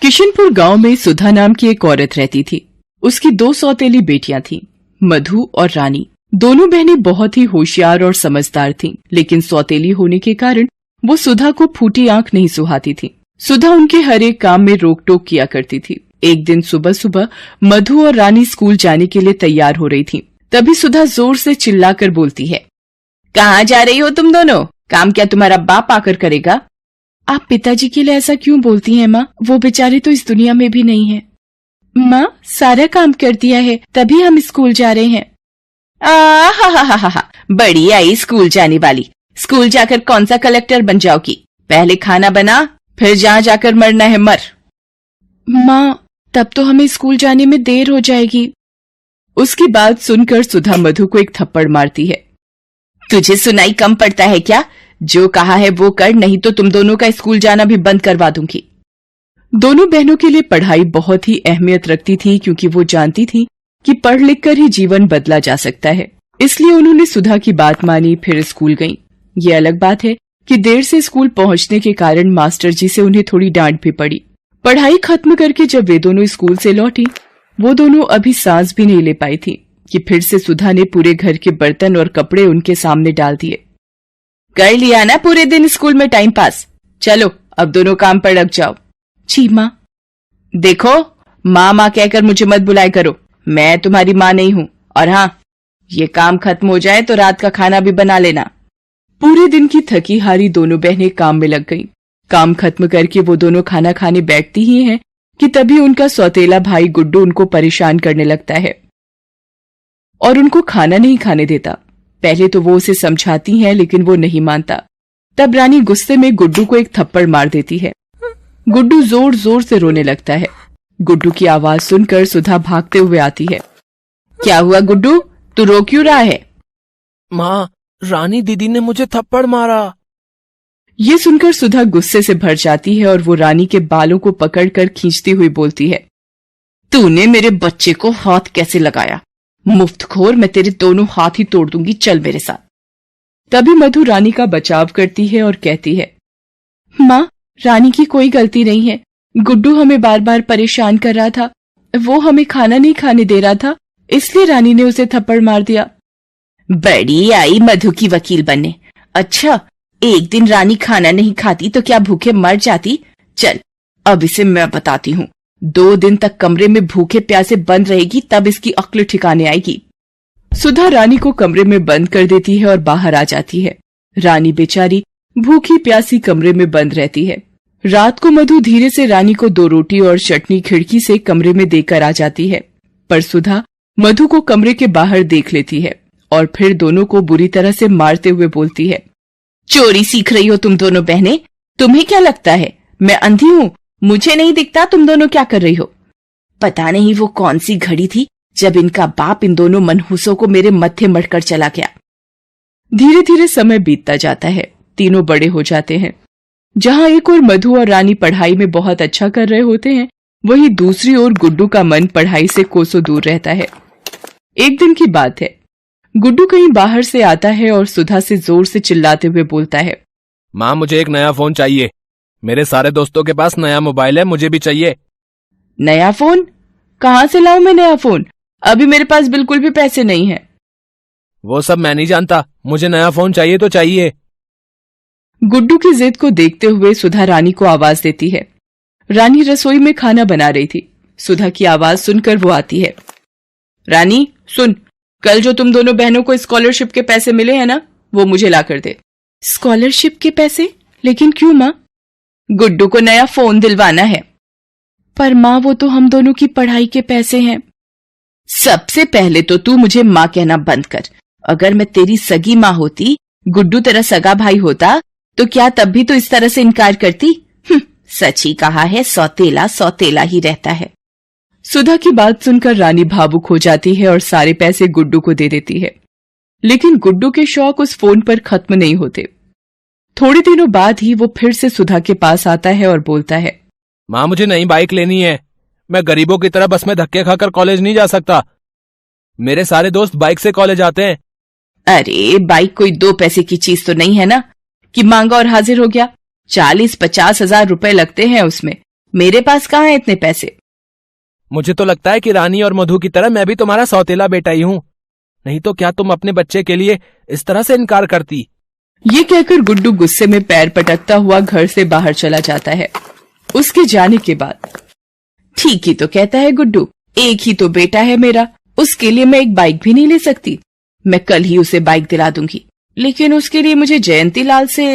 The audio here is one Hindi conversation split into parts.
किशनपुर गांव में सुधा नाम की एक औरत रहती थी। उसकी 2 सौतेली बेटियां थीं, मधु और रानी। दोनों बहनें बहुत ही होशियार और समझदार थीं, लेकिन सौतेली होने के कारण वो सुधा को फूटी आंख नहीं सुहाती थी। सुधा उनके हर एक काम में रोक टोक किया करती थी। एक दिन सुबह सुबह मधु और रानी स्कूल जाने के लिए तैयार हो रही थीं। तभी सुधा जोर से चिल्लाकर बोलती है, कहाँ जा रही हो तुम दोनों? काम क्या तुम्हारा बाप आकर करेगा? आप पिताजी के लिए ऐसा क्यों बोलती हैं माँ? वो बेचारे तो इस दुनिया में भी नहीं है। माँ, सारा काम कर दिया है, तभी हम स्कूल जा रहे हैं। हा, बड़ी आई स्कूल जाने वाली। स्कूल जाकर कौन सा कलेक्टर बन जाओगी? पहले खाना बना, फिर जहाँ जाकर मरना है मर। माँ, तब तो हमें स्कूल जाने में देर हो जाएगी। उसकी बात सुनकर सुधा मधु को एक थप्पड़ मारती है। तुझे सुनाई कम पड़ता है क्या? जो कहा है वो कर, नहीं तो तुम दोनों का स्कूल जाना भी बंद करवा दूंगी। दोनों बहनों के लिए पढ़ाई बहुत ही अहमियत रखती थी, क्योंकि वो जानती थी कि पढ़ लिख कर ही जीवन बदला जा सकता है। इसलिए उन्होंने सुधा की बात मानी, फिर स्कूल गईं। ये अलग बात है कि देर से स्कूल पहुंचने के कारण मास्टर जी से उन्हें थोड़ी डांट भी पड़ी। पढ़ाई खत्म करके जब वे दोनों स्कूल से लौटी, वो दोनों अभी सांस भी नहीं ले पाई थी कि फिर से सुधा ने पूरे घर के बर्तन और कपड़े उनके सामने डाल दिए। कर लिया ना पूरे दिन स्कूल में टाइम पास? चलो अब दोनों काम पर लग जाओ। जी माँ। देखो, माँ कहकर मुझे मत बुलाया करो, मैं तुम्हारी माँ नहीं हूँ। और हाँ, ये काम खत्म हो जाए तो रात का खाना भी बना लेना। पूरे दिन की थकी हारी दोनों बहनें काम में लग गईं। काम खत्म करके वो दोनों खाना खाने बैठती ही हैं कि तभी उनका सौतेला भाई गुड्डू उनको परेशान करने लगता है और उनको खाना नहीं खाने देता। पहले तो वो उसे समझाती हैं, लेकिन वो नहीं मानता। तब रानी गुस्से में गुड्डू को एक थप्पड़ मार देती है। गुड्डू जोर जोर से रोने लगता है। गुड्डू की आवाज सुनकर सुधा भागते हुए आती है। क्या हुआ गुड्डू, तू रो क्यों रहा है? माँ, रानी दीदी ने मुझे थप्पड़ मारा। ये सुनकर सुधा गुस्से से भर जाती है और वो रानी के बालों को पकड़कर खींचती हुई बोलती है, तूने मेरे बच्चे को हाथ कैसे लगाया? मुफ्तखोर, मैं तेरे दोनों हाथ ही तोड़ दूंगी, चल मेरे साथ। तभी मधु रानी का बचाव करती है और कहती है, माँ, रानी की कोई गलती नहीं है। गुड्डू हमें बार बार परेशान कर रहा था, वो हमें खाना नहीं खाने दे रहा था, इसलिए रानी ने उसे थप्पड़ मार दिया। बड़ी आई मधु की वकील बनने। अच्छा, एक दिन रानी खाना नहीं खाती तो क्या भूखे मर जाती? चल अब इसे मैं बताती हूँ। 2 दिन तक कमरे में भूखे प्यासे बंद रहेगी, तब इसकी अक्ल ठिकाने आएगी। सुधा रानी को कमरे में बंद कर देती है और बाहर आ जाती है। रानी बेचारी भूखी प्यासी कमरे में बंद रहती है। रात को मधु धीरे से रानी को 2 रोटी और चटनी खिड़की से कमरे में देकर आ जाती है, पर सुधा मधु को कमरे के बाहर देख लेती है और फिर दोनों को बुरी तरह से मारते हुए बोलती है, चोरी सीख रही हो तुम दोनों बहनें? तुम्हें क्या लगता है मैं अंधी हूँ? मुझे नहीं दिखता तुम दोनों क्या कर रही हो? पता नहीं वो कौन सी घड़ी थी जब इनका बाप इन दोनों मनहूसों को मेरे मत्थे मढ़कर चला गया। धीरे धीरे समय बीतता जाता है। तीनों बड़े हो जाते हैं। जहाँ एक ओर मधु और रानी पढ़ाई में बहुत अच्छा कर रहे होते हैं, वहीं दूसरी ओर गुड्डू का मन पढ़ाई से कोसों दूर रहता है। एक दिन की बात है, गुड्डू कहीं बाहर से आता है और सुधा से जोर से चिल्लाते हुए बोलता है, माँ, मुझे एक नया फोन चाहिए। मेरे सारे दोस्तों के पास नया मोबाइल है, मुझे भी चाहिए। नया फोन? कहाँ से लाऊं मैं नया फोन? अभी मेरे पास बिल्कुल भी पैसे नहीं है। वो सब मैं नहीं जानता, मुझे नया फोन चाहिए तो चाहिए। गुड्डू की जिद को देखते हुए सुधा रानी को आवाज देती है। रानी रसोई में खाना बना रही थी। सुधा की आवाज सुनकर वो आती है। रानी सुन, कल जो तुम दोनों बहनों को स्कॉलरशिप के पैसे मिले हैं ना, वो मुझे ला कर दे। स्कॉलरशिप के पैसे? लेकिन क्यों माँ? गुड्डू को नया फोन दिलवाना है। पर माँ, वो तो हम दोनों की पढ़ाई के पैसे हैं। सबसे पहले तो तू मुझे माँ कहना बंद कर। अगर मैं तेरी सगी माँ होती, गुड्डू तेरा सगा भाई होता, तो क्या तब भी तो इस तरह से इनकार करती? सच ही कहा है, सौतेला सौतेला ही रहता है। सुधा की बात सुनकर रानी भावुक हो जाती है और सारे पैसे गुड्डू को दे देती है। लेकिन गुड्डू के शौक उस फोन पर खत्म नहीं होते। थोड़े दिनों बाद ही वो फिर से सुधा के पास आता है और बोलता है, माँ, मुझे नई बाइक लेनी है। मैं गरीबों की तरह बस में धक्के खाकर कॉलेज नहीं जा सकता। मेरे सारे दोस्त बाइक से कॉलेज आते हैं। अरे बाइक कोई 2 पैसे की चीज तो नहीं है ना कि मांगा और हाजिर हो गया। 40-50 हजार रुपए लगते हैं उसमें। मेरे पास कहाँ है इतने पैसे। मुझे तो लगता है कि रानी और मधु की तरह मैं भी तुम्हारा सौतेला बेटा ही हूँ, नहीं तो क्या तुम अपने बच्चे के लिए इस तरह से इनकार करती। ये कहकर गुड्डू गुस्से में पैर पटकता हुआ घर से बाहर चला जाता है। उसके जाने के बाद ठीक ही तो कहता है गुड्डू, एक ही तो बेटा है मेरा, उसके लिए मैं एक बाइक भी नहीं ले सकती। मैं कल ही उसे बाइक दिला दूंगी, लेकिन उसके लिए मुझे जयंती लाल से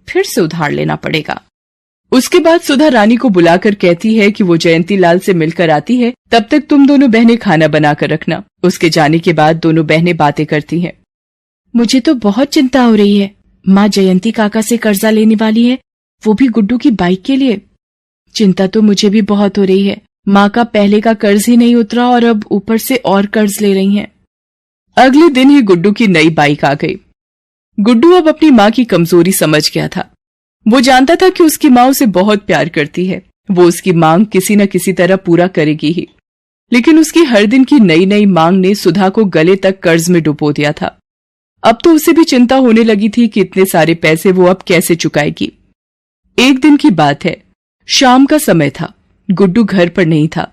फिर से उधार लेना पड़ेगा। उसके बाद सुधा रानी को बुलाकर कहती है कि वो जयंती लाल से मिलकर आती है, तब तक तुम दोनों बहनें खाना बनाकर रखना। उसके जाने के बाद दोनों बहनें बातें करती हैं। मुझे तो बहुत चिंता हो रही है, माँ जयंती काका से कर्जा लेने वाली है, वो भी गुड्डू की बाइक के लिए। चिंता तो मुझे भी बहुत हो रही है, माँ का पहले का कर्ज ही नहीं उतरा और अब ऊपर से और कर्ज ले रही हैं। अगले दिन ही गुड्डू की नई बाइक आ गई। गुड्डू अब अपनी माँ की कमजोरी समझ गया था। वो जानता था कि उसकी माँ उसे बहुत प्यार करती है, वो उसकी मांग किसी न किसी तरह पूरा करेगी ही। लेकिन उसकी हर दिन की नई नई मांग ने सुधा को गले तक कर्ज में डुबो दिया था। अब तो उसे भी चिंता होने लगी थी कि इतने सारे पैसे वो अब कैसे चुकाएगी। एक दिन की बात है, शाम का समय था, गुड्डू घर पर नहीं था।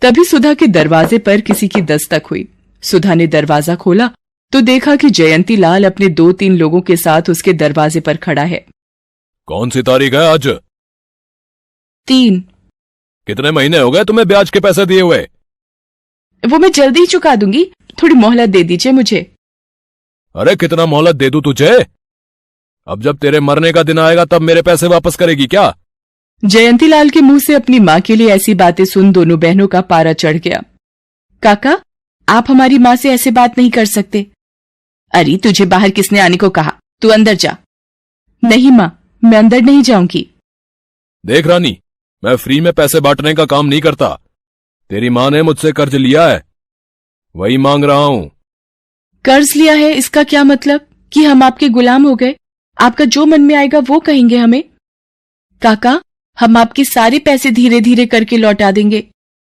तभी सुधा के दरवाजे पर किसी की दस्तक हुई। सुधा ने दरवाजा खोला तो देखा कि जयंती लाल अपने 2-3 लोगों के साथ उसके दरवाजे पर खड़ा है। कौन सी तारीख है आज? 3। कितने महीने हो गए तुम्हें ब्याज के पैसे दिए हुए? वो मैं जल्दी ही चुका दूंगी, थोड़ी मोहलत दे दीजिए मुझे। अरे कितना मोहलत दे दूं तुझे? अब जब तेरे मरने का दिन आएगा तब मेरे पैसे वापस करेगी क्या? जयंती लाल के मुंह से अपनी माँ के लिए ऐसी बातें सुन दोनों बहनों का पारा चढ़ गया। काका, आप हमारी माँ से ऐसे बात नहीं कर सकते। अरे तुझे बाहर किसने आने को कहा, तू अंदर जा। नहीं माँ, मैं अंदर नहीं जाऊंगी। देख रानी, मैं फ्री में पैसे बांटने का काम नहीं करता। तेरी माँ ने मुझसे कर्ज लिया है, वही मांग रहा हूं। कर्ज लिया है इसका क्या मतलब कि हम आपके गुलाम हो गए? आपका जो मन में आएगा वो कहेंगे हमें? काका, हम आपके सारे पैसे धीरे धीरे करके लौटा देंगे,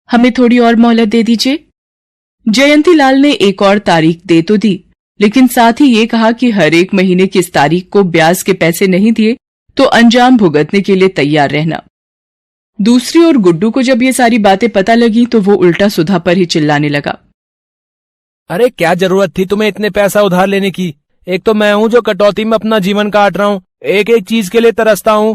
हमें थोड़ी और मोहलत दे दीजिए। जयंती लाल ने एक और तारीख दे तो दी, लेकिन साथ ही ये कहा कि हर एक महीने की इस तारीख को ब्याज के पैसे नहीं दिए तो अंजाम भुगतने के लिए तैयार रहना। दूसरी ओर गुड्डू को जब ये सारी बातें पता लगी तो वो उल्टा सुधा पर ही चिल्लाने लगा। अरे क्या जरूरत थी तुम्हें इतने पैसा उधार लेने की? एक तो मैं हूं जो कटौती में अपना जीवन काट रहा हूं, एक एक चीज के लिए तरसता हूं,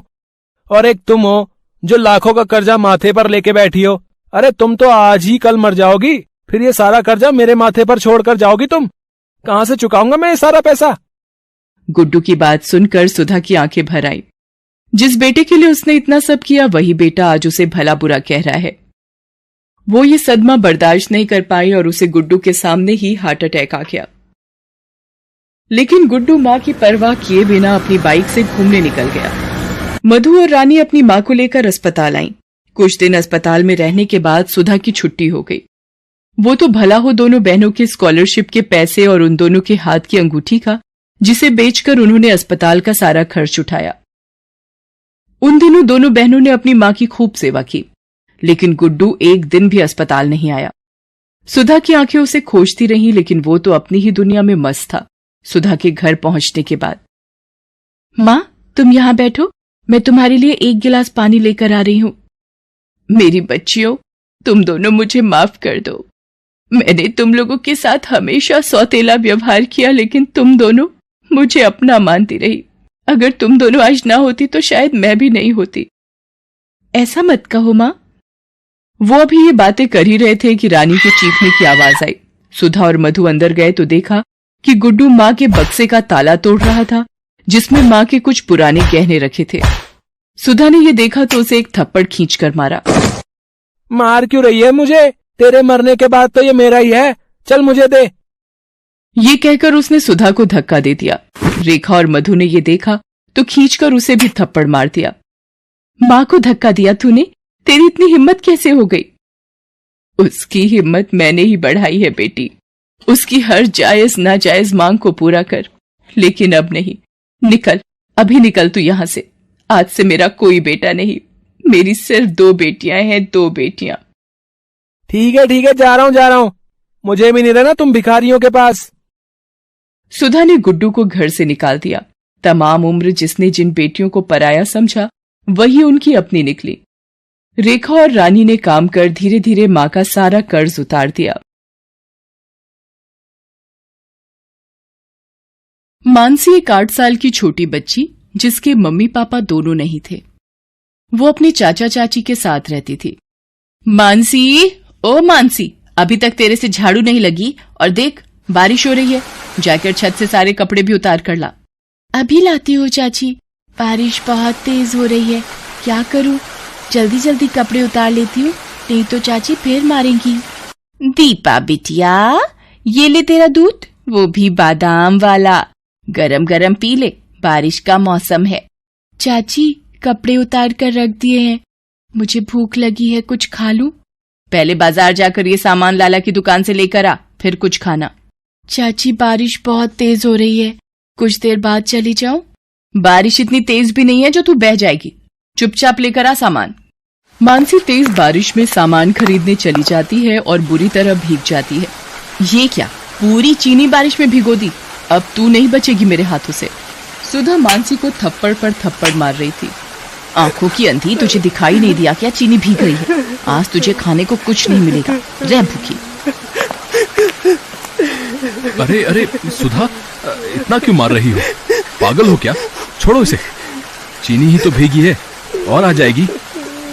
और एक तुम हो जो लाखों का कर्जा माथे पर लेके बैठी हो। अरे तुम तो आज ही कल मर जाओगी, फिर ये सारा कर्जा मेरे माथे पर छोड़कर जाओगी तुम। कहां से चुकाऊंगा मैं ये सारा पैसा? गुड्डू की बात सुनकर सुधा की आंखें भर आई। जिस बेटे के लिए उसने इतना सब किया वही बेटा आज उसे भला बुरा कह रहा है। वो ये सदमा बर्दाश्त नहीं कर पाई और उसे गुड्डू के सामने ही हार्ट अटैक आ गया। लेकिन गुड्डू माँ की परवाह किए बिना अपनी बाइक से घूमने निकल गया। मधु और रानी अपनी माँ को लेकर अस्पताल आईं। कुछ दिन अस्पताल में रहने के बाद सुधा की छुट्टी हो गई। वो तो भला हो दोनों बहनों के स्कॉलरशिप के पैसे और उन दोनों के हाथ की अंगूठी का, जिसे बेचकर उन्होंने अस्पताल का सारा खर्च उठाया। उन दिनों दोनों बहनों ने अपनी माँ की खूब सेवा की, लेकिन गुड्डू एक दिन भी अस्पताल नहीं आया। सुधा की आंखें उसे खोजती रहीं, लेकिन वो तो अपनी ही दुनिया में मस्त था। सुधा के घर पहुंचने के बाद, माँ तुम यहाँ बैठो, मैं तुम्हारे लिए एक गिलास पानी लेकर आ रही हूँ। मेरी बच्चियों, तुम दोनों मुझे माफ कर दो। मैंने तुम लोगों के साथ हमेशा सौतेला व्यवहार किया, लेकिन तुम दोनों मुझे अपना मानती रही। अगर तुम दोनों आज ना होती तो शायद मैं भी नहीं होती। ऐसा मत कहो माँ। वो अभी ये बातें कर ही रहे थे कि रानी के चीखने की आवाज आई। सुधा और मधु अंदर गए तो देखा कि गुड्डू माँ के बक्से का ताला तोड़ रहा था, जिसमें माँ के कुछ पुराने गहने रखे थे। सुधा ने ये देखा तो उसे एक थप्पड़ खींचकर मारा। मार क्यों रही है मुझे? तेरे मरने के बाद तो ये मेरा ही है, चल मुझे दे। ये कहकर उसने सुधा को धक्का दे दिया। रेखा और मधु ने ये देखा तो खींचकर उसे भी थप्पड़ मार दिया। माँ को धक्का दिया तूने? तेरी इतनी हिम्मत कैसे हो गई? उसकी हिम्मत मैंने ही बढ़ाई है बेटी। उसकी हर जायज नाजायज मांग को पूरा कर, लेकिन अब नहीं। निकल, अभी निकल तू यहां से। आज से मेरा कोई बेटा नहीं, मेरी सिर्फ 2 बेटियां हैं, 2 बेटियां। ठीक है, जा रहा हूं। मुझे भी नहीं रहना तुम भिखारियों के पास। सुधा ने गुड्डू को घर से निकाल दिया। तमाम उम्र जिसने जिन बेटियों को पराया समझा, वही उनकी अपनी निकली। रेखा और रानी ने काम कर धीरे धीरे माँ का सारा कर्ज उतार दिया। मानसी एक 8 साल की छोटी बच्ची, जिसके मम्मी पापा दोनों नहीं थे। वो अपने चाचा चाची के साथ रहती थी। मानसी, ओ मानसी, अभी तक तेरे से झाड़ू नहीं लगी और देख बारिश हो रही है, जाकर छत से सारे कपड़े भी उतार कर ला। अभी लाती हूँ चाची, बारिश बहुत तेज हो रही है, क्या करूँ? जल्दी जल्दी कपड़े उतार लेती हूँ, नहीं तो चाची फिर मारेंगी। दीपा बिटिया, ये ले तेरा दूध, वो भी बादाम वाला, गरम गरम पी ले, बारिश का मौसम है। चाची, कपड़े उतार कर रख दिए हैं, मुझे भूख लगी है, कुछ खा लूं? पहले बाजार जाकर ये सामान लाला की दुकान से लेकर आ, फिर कुछ खाना। चाची, बारिश बहुत तेज हो रही है, कुछ देर बाद चली जाऊं? बारिश इतनी तेज भी नहीं है जो तू बह जाएगी, चुपचाप लेकर आ सामान। मानसी तेज बारिश में सामान खरीदने चली जाती है और बुरी तरह भीग जाती है। ये क्या, पूरी चीनी बारिश में भिगो दी, अब तू नहीं बचेगी मेरे हाथों से। सुधा मानसी को थप्पड़ पर थप्पड़ मार रही थी। आंखों की अंधी, तुझे दिखाई नहीं दिया क्या चीनी भीग गई है? आज तुझे खाने को कुछ नहीं मिलेगा, रह भूखी। अरे अरे सुधा, इतना क्यों मार रही हो? पागल हो क्या? छोड़ो इसे, चीनी ही तो भीगी है, और आ जाएगी।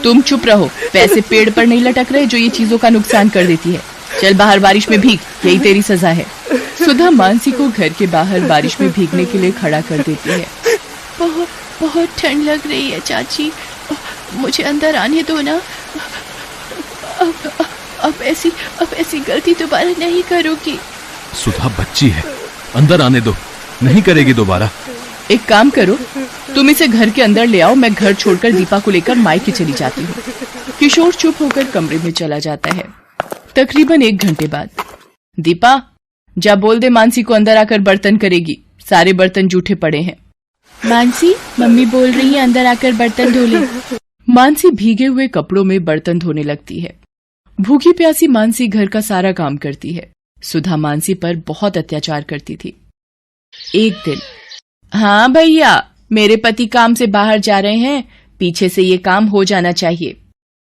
तुम चुप रहो, पैसे पेड़ पर नहीं लटक रहे जो ये चीजों का नुकसान कर देती है। चल बाहर बारिश में भीग, यही तेरी सजा है। सुधा मानसी को घर के बाहर बारिश में भीगने के लिए खड़ा कर देती है। बहुत बहुत ठंड लग रही है चाची, मुझे अंदर आने दो ना। अब ऐसी गलती दोबारा नहीं करोगी। सुधा बच्ची है, अंदर आने दो, नहीं करेगी दोबारा। एक काम करो, तुम इसे घर के अंदर ले आओ, मैं घर छोड़कर दीपा को लेकर मायके चली जाती हूँ। किशोर चुप होकर कमरे में चला जाता है। तकरीबन 1 घंटे बाद, दीपा, जा बोल दे मानसी को अंदर आकर बर्तन करेगी, सारे बर्तन जूठे पड़े हैं। मानसी, मम्मी बोल रही है अंदर आकर बर्तन धो ले। मानसी भीगे हुए कपड़ों में बर्तन धोने लगती है। भूखी प्यासी मानसी घर का सारा काम करती है। सुधा मानसी पर बहुत अत्याचार करती थी। एक दिन, हाँ भैया, मेरे पति काम से बाहर जा रहे हैं, पीछे से ये काम हो जाना चाहिए।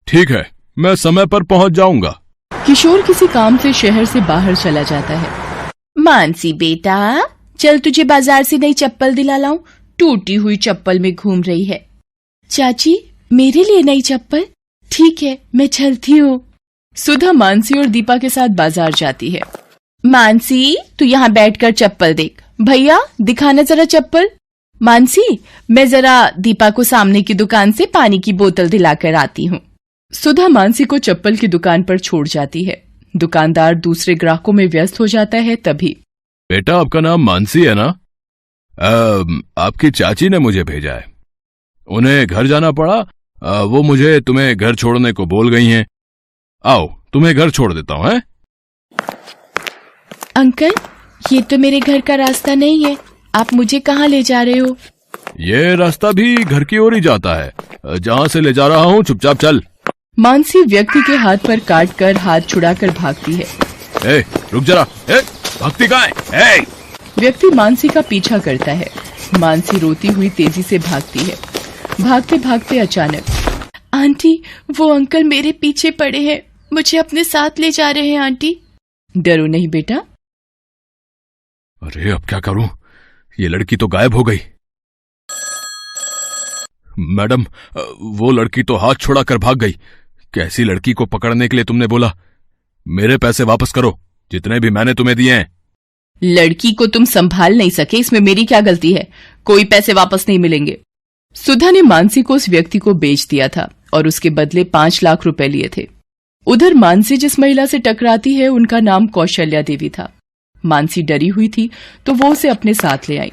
ठीक है, मैं समय पर पहुंच जाऊंगा। किशोर किसी काम से शहर से बाहर चला जाता है। मानसी बेटा, चल तुझे बाजार से नई चप्पल दिला लाऊं, टूटी हुई चप्पल में घूम रही है। चाची, मेरे लिए नई चप्पल? ठीक है, मैं चलती हूँ। सुधा मानसी और दीपा के साथ बाजार जाती है। मानसी, तू यहाँ बैठकर चप्पल देख। भैया, दिखाना जरा चप्पल। मानसी, मैं जरा दीपा को सामने की दुकान से पानी की बोतल दिलाकर आती हूँ। सुधा मानसी को चप्पल की दुकान पर छोड़ जाती है। दुकानदार दूसरे ग्राहकों में व्यस्त हो जाता है। तभी, बेटा, आपका नाम मानसी है ना? आपकी चाची ने मुझे भेजा है, उन्हें घर जाना पड़ा, वो मुझे तुम्हें घर छोड़ने को बोल गई हैं। आओ, तुम्हें घर छोड़ देता हूँ। हैं? अंकल, ये तो मेरे घर का रास्ता नहीं है, आप मुझे कहाँ ले जा रहे हो? ये रास्ता भी घर की ओर ही जाता है, जहाँ से ले जा रहा हूँ चुपचाप चल। मानसी व्यक्ति के हाथ पर काट कर हाथ छुड़ाकर भागती है। ए, रुक जरा, भागती कहाँ है? व्यक्ति मानसी का पीछा करता है। मानसी रोती हुई तेजी से भागती है। भागते भागते अचानक, आंटी, वो अंकल मेरे पीछे पड़े हैं, मुझे अपने साथ ले जा रहे हैं आंटी। डरो नहीं बेटा। अरे अब क्या करूं, ये लड़की तो गायब हो गई। मैडम, वो लड़की तो हाथ छुड़ाकर भाग गई। कैसी लड़की को पकड़ने के लिए तुमने बोला? मेरे पैसे वापस करो, जितने भी मैंने तुम्हें दिए हैं। लड़की को तुम संभाल नहीं सके, इसमें मेरी क्या गलती है? कोई पैसे वापस नहीं मिलेंगे। सुधा ने मानसी को उस व्यक्ति को बेच दिया था और उसके बदले 5 लाख रुपए लिए थे। उधर मानसी जिस महिला से टकराती है, उनका नाम कौशल्या देवी था। मानसी डरी हुई थी तो वो उसे अपने साथ ले आई।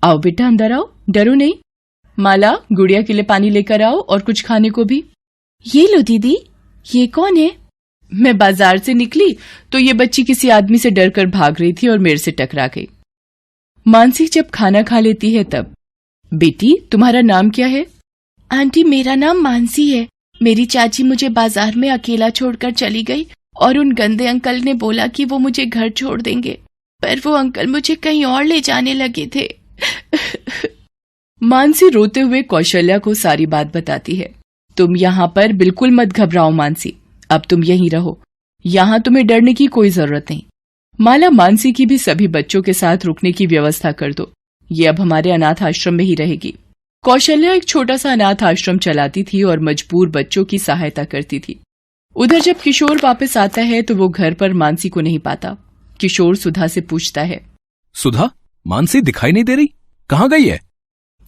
आओ बेटा, अंदर आओ, डरो नहीं। माला, गुड़िया के लिए पानी लेकर आओ और कुछ खाने को भी। ये लो दीदी। ये कौन है? मैं बाजार से निकली तो ये बच्ची किसी आदमी से डरकर भाग रही थी और मेरे से टकरा गई। मानसी जब खाना खा लेती है तब, बेटी, तुम्हारा नाम क्या है? आंटी, मेरा नाम मानसी है। मेरी चाची मुझे बाजार में अकेला छोड़कर चली गई और उन गंदे अंकल ने बोला कि वो मुझे घर छोड़ देंगे, पर वो अंकल मुझे कहीं और ले जाने लगे थे। मानसी रोते हुए कौशल्या को सारी बात बताती है। तुम यहाँ पर बिल्कुल मत घबराओ मानसी, अब तुम यहीं रहो, यहाँ तुम्हें डरने की कोई जरूरत नहीं। माला, मानसी की भी सभी बच्चों के साथ रुकने की व्यवस्था कर दो, ये अब हमारे अनाथ आश्रम में ही रहेगी। कौशल्या एक छोटा सा अनाथ आश्रम चलाती थी और मजबूर बच्चों की सहायता करती थी। उधर जब किशोर वापस आता है तो वो घर पर मानसी को नहीं पाता। किशोर सुधा से पूछता है, सुधा, मानसी दिखाई नहीं दे रही, कहाँ गई है?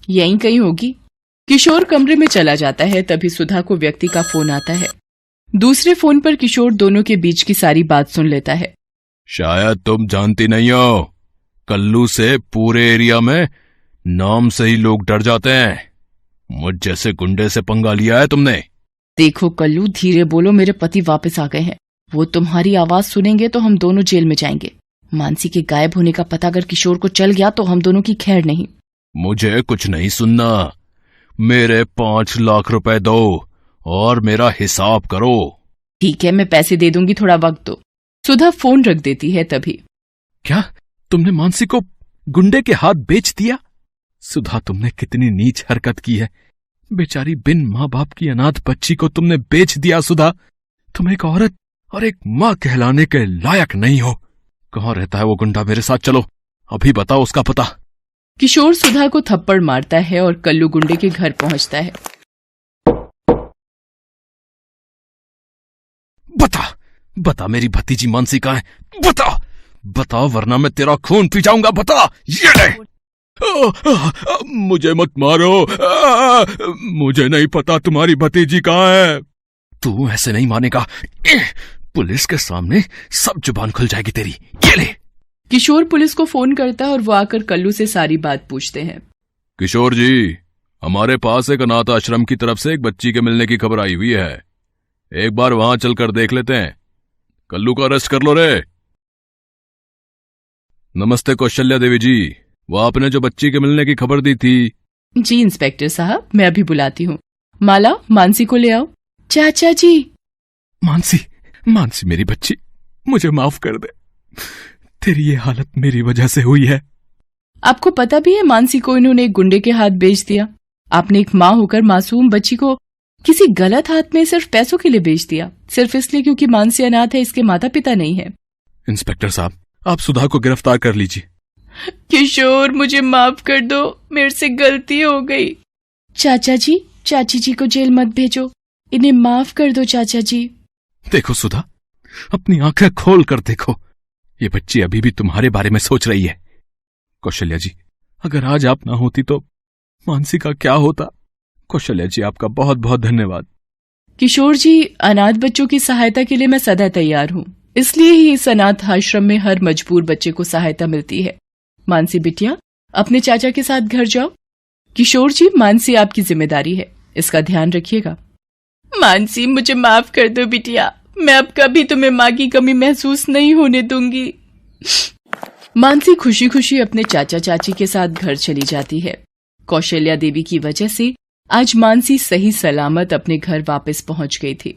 यहीं कहीं होगी। किशोर कमरे में चला जाता है, तभी सुधा को व्यक्ति का फोन आता है। दूसरे फोन पर किशोर दोनों के बीच की सारी बात सुन लेता है। शायद तुम जानती नहीं हो, कल्लू से पूरे एरिया में नाम से ही लोग डर जाते हैं। मुझ जैसे गुंडे से पंगा लिया है तुमने। देखो कल्लू, धीरे बोलो, मेरे पति वापस आ गए हैं। वो तुम्हारी आवाज सुनेंगे तो हम दोनों जेल में जाएंगे। मानसी के गायब होने का पता अगर किशोर को चल गया तो हम दोनों की खैर नहीं। मुझे कुछ नहीं सुनना, मेरे 5 लाख रुपए दो और मेरा हिसाब करो। ठीक है, मैं पैसे दे दूंगी, थोड़ा वक्त दो। सुधा फोन रख देती है। तभी, क्या तुमने मानसी को गुंडे के हाथ बेच दिया? सुधा, तुमने कितनी नीच हरकत की है। बेचारी बिन माँ बाप की अनाथ बच्ची को तुमने बेच दिया। सुधा, तुम एक औरत और एक माँ कहलाने के लायक नहीं हो। कहाँ रहता है वो गुंडा? मेरे साथ चलो, अभी बताओ उसका पता। किशोर सुधा को थप्पड़ मारता है और कल्लू गुंडे के घर पहुंचता है। बता मेरी भतीजी मानसी कहाँ है? बता वरना मैं तेरा खून पी जाऊंगा। बता। ये ले। मुझे मत मारो, मुझे नहीं पता तुम्हारी भतीजी कहाँ है। तू ऐसे नहीं मानेगा, पुलिस के सामने सब जुबान खुल जाएगी तेरी। ये ले। किशोर पुलिस को फोन करता है और वो आकर कल्लू से सारी बात पूछते हैं। किशोर जी, हमारे पास एक अनाथ आश्रम की तरफ से एक बच्ची के मिलने की खबर आई हुई है, एक बार वहां चलकर देख लेते हैं। कल्लू को अरेस्ट कर लो रे। नमस्ते कौशल्या देवी जी, वो आपने जो बच्ची के मिलने की खबर दी थी। जी इंस्पेक्टर साहब, मैं अभी बुलाती हूँ। माला, मानसी को ले आओ। चाचा जी। मानसी मेरी बच्ची, मुझे माफ कर दे। तेरी ये हालत मेरी वजह से हुई है। आपको पता भी है मानसी को इन्होंने एक गुंडे के हाथ बेच दिया। आपने एक माँ होकर मासूम बच्ची को किसी गलत हाथ में सिर्फ पैसों के लिए बेच दिया, सिर्फ इसलिए क्योंकि मानसी अनाथ है, इसके माता पिता नहीं है। इंस्पेक्टर साहब, आप सुधा को गिरफ्तार कर लीजिए। किशोर, मुझे माफ कर दो, मेरे से गलती हो गई। चाचा जी, चाची जी को जेल मत भेजो, इन्हें माफ कर दो चाचा जी। देखो सुधा, अपनी आंखें खोल कर देखो, ये बच्ची अभी भी तुम्हारे बारे में सोच रही है। कौशल्या जी, अगर आज आप ना होती तो मानसी का क्या होता? कौशल्या जी, आपका बहुत बहुत धन्यवाद। किशोर जी, अनाथ बच्चों की सहायता के लिए मैं सदा तैयार हूँ, इसलिए ही इस अनाथ आश्रम में हर मजबूर बच्चे को सहायता मिलती है। मानसी बिटिया, अपने चाचा के साथ घर जाओ। किशोर जी, मानसी आपकी जिम्मेदारी है, इसका ध्यान रखिएगा। मानसी, मुझे माफ कर दो बिटिया, मैं अब कभी तुम्हें माँ की कमी महसूस नहीं होने दूंगी। मानसी खुशी खुशी अपने चाचा चाची के साथ घर चली जाती है। कौशल्या देवी की वजह से आज मानसी सही सलामत अपने घर वापस पहुंच गई थी।